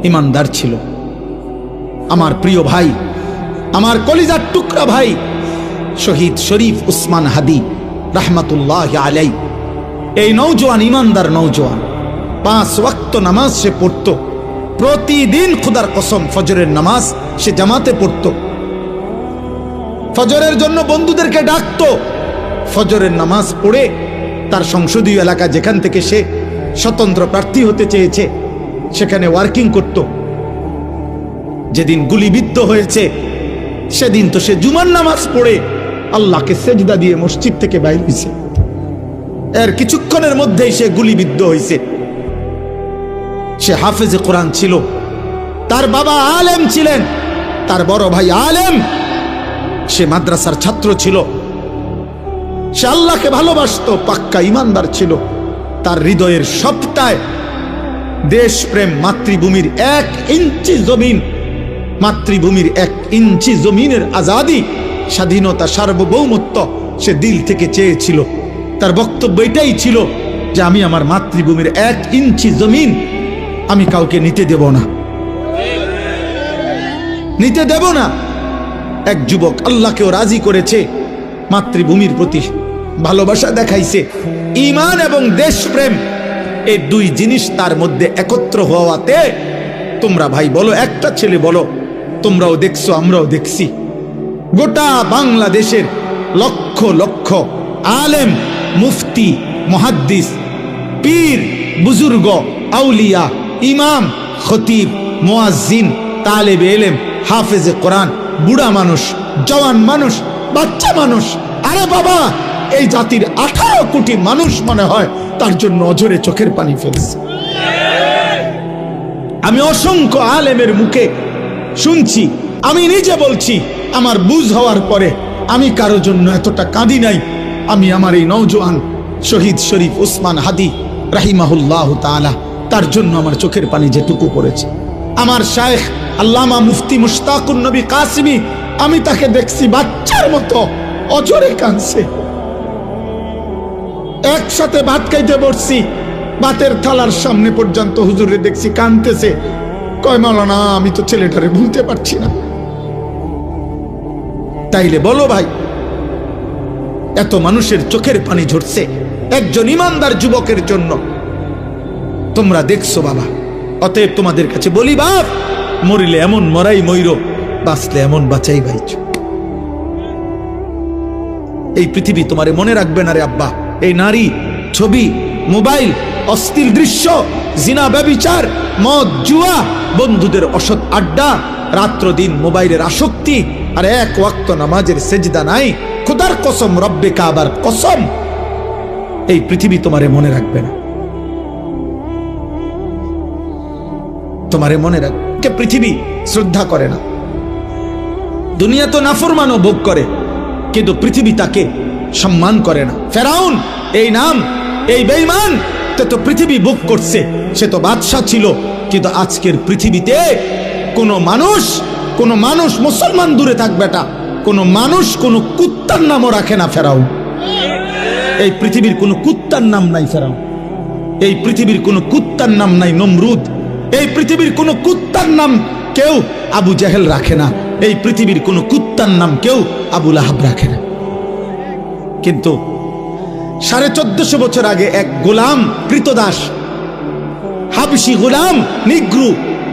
ইমানদার ছিল। আমার প্রিয় ভাই, আমার কলিজার টুকরা ভাই শহীদ শরীফ উসমান হাদি রাহমাতুল্লাহ আলাই, এই নওজোয়ান ইমানদার নওজোয়ান 5 ওয়াক্ত নামাজ সে পড়তো প্রতিদিন। খুদার কসম ফজরের নামাজ সে জামাতে পড়তো, ফজরের জন্য বন্ধুদেরকে ডাকতো। ফজরের নামাজ পড়ে তার সংসদীয় এলাকা যেখান থেকে সে স্বতন্ত্র প্রার্থী হতে চেয়েছে সেখানে ওয়ার্কিং করত। যেদিন গুলিবিদ্ধ হয়েছে সেদিন তো সে জুমার নামাজ পড়ে আল্লাহকে সেজদা দিয়ে মসজিদ থেকে বাইর হয়েছে। এর কিছুক্ষণের মধ্যেই সে গুলিবিদ্ধ হয়েছে। সে হাফেজে কোরআন ছিল, তার বাবা আলেম ছিলেন, তার বড় ভাই আলেম, সে মাদ্রাসার ছাত্র ছিল, সে আল্লাহকে ভালোবাসতো, পাক্কা ইমানদার ছিল। তার হৃদয়ের সবটায় দেশপ্রেম, মাতৃভূমির 1 ইঞ্চি জমিন, মাতৃভূমির 1 ইঞ্চি জমিনের আজাদি, স্বাধীনতা, সার্বভৌমত্ব সে দিল থেকে চেয়েছিল। তার বক্তব্য এটাই ছিল যে আমি আমার মাতৃভূমির 1 ইঞ্চি জমিন আমি কাউকে নিতে দেব না, নিতে দেব না। এক যুবক আল্লাহকেও রাজি করেছে, মাতৃভূমির প্রতি ভালোবাসা দেখাইছে, ঈমান এবং দেশপ্রেম এই 2 জিনিস তার মধ্যে একত্র হওয়াতে, তোমরা ভাই বলো, একটা ছেলে বলো, তোমরাও দেখছো আমরাও দেখছি, গোটা বাংলাদেশের লক্ষ লক্ষ আলেম, মুফতি, মুহাদ্দিস, পীর, বুজুর্গ, আউলিয়া, ইমাম, খতিব, মুয়াজ্জিন, তালেবে ইলম, হাফেজে কোরআন, বুড়া মানুষ, জওয়ান মানুষ, বাচ্চা মানুষ, আরে বাবা এই জাতির 18 কোটি মানুষ মনে হয় তার জন্য অঝরে চোখের পানি ফেলছে। আমি অসংখ্য আলেমের মুখে শুনছি, আমি নিজে বলছি, আমার বুঝ হওয়ার পরে আমি কারো জন্য এতটা কাঁদি নাই। আমি আমার এই নওজোয়ান শহীদ শরীফ উসমান হাদি রাহিমাহুল্লাহ তাআলা, তার জন্য আমার চোখের পানি যেটুকু পড়েছে। আমার শায়েখ আল্লামা মুফতি মুশতাকুন নবী কাসিমি, আমি তাকে দেখছি বাচ্চার মতো অজরে কাঁদছে। একসাথে ভাত খাইতে বসছি, ভাতের থালার সামনে পর্যন্ত হুজুরে দেখছি কাঁদতেছে। কয় মাওলানা আমি তো ছেলেটারে ভুলতে পারছি না। তাইলে বলো ভাই, এত মানুষের চোখের পানি ঝরছে একজন ইমানদার যুবকের জন্য, তোমরা দেখছো বাবা। অতএব তোমাদের কাছে বলি বাপ, মরিলে এমন মরাই মইরো, বাঁচলে এমন বাঁচাই বাইচ। এই পৃথিবী তোমারে মনে রাখবে না রে আব্বা। এই নারী, ছবি, মোবাইল, অশ্লীল দৃশ্য, জিনা, ব্যভিচার, মদ, জুয়া, বন্ধুদের অসৎ আড্ডা, রাত্র দিন মোবাইলের আসক্তি, আর 1 ওয়াক্ত নামাজের সেজদা নাই। খোদার কসম, রব্বে কাবার কসম, এই পৃথিবী তোমারে মনে রাখবে না। তোমারে মনে রাখবে, পৃথিবী শ্রদ্ধা করে না। দুনিয়া তো নাফরমানও ভোগ করে, কিন্তু পৃথিবী তাকে সম্মান করে না। ফেরাউন এই নাম, এই বেঈমান তো পৃথিবী ভোগ করছে, সে তো বাদশা ছিল, কিন্তু আজকের পৃথিবীতে কোনো মানুষ মুসলমান দূরে থাক বেটা, কোনো মানুষ কোনো কুত্তার নামও রাখে না ফেরাউন। এই পৃথিবীর কোনো কুত্তার নাম নাই ফেরাউন, এই পৃথিবীর কোনো কুত্তার নাম নাই নমরুদ, এই পৃথিবীর কোনো কুত্তার নাম কেউ আবু জাহেল রাখে না, এই পৃথিবীর কোনো কুত্তার নাম কেউ আবু লাহাব রাখে না। কিন্তু 1450 বছর আগে এক গোলাম, কৃতদাস, হাবশি গোলাম, নিগ্রু,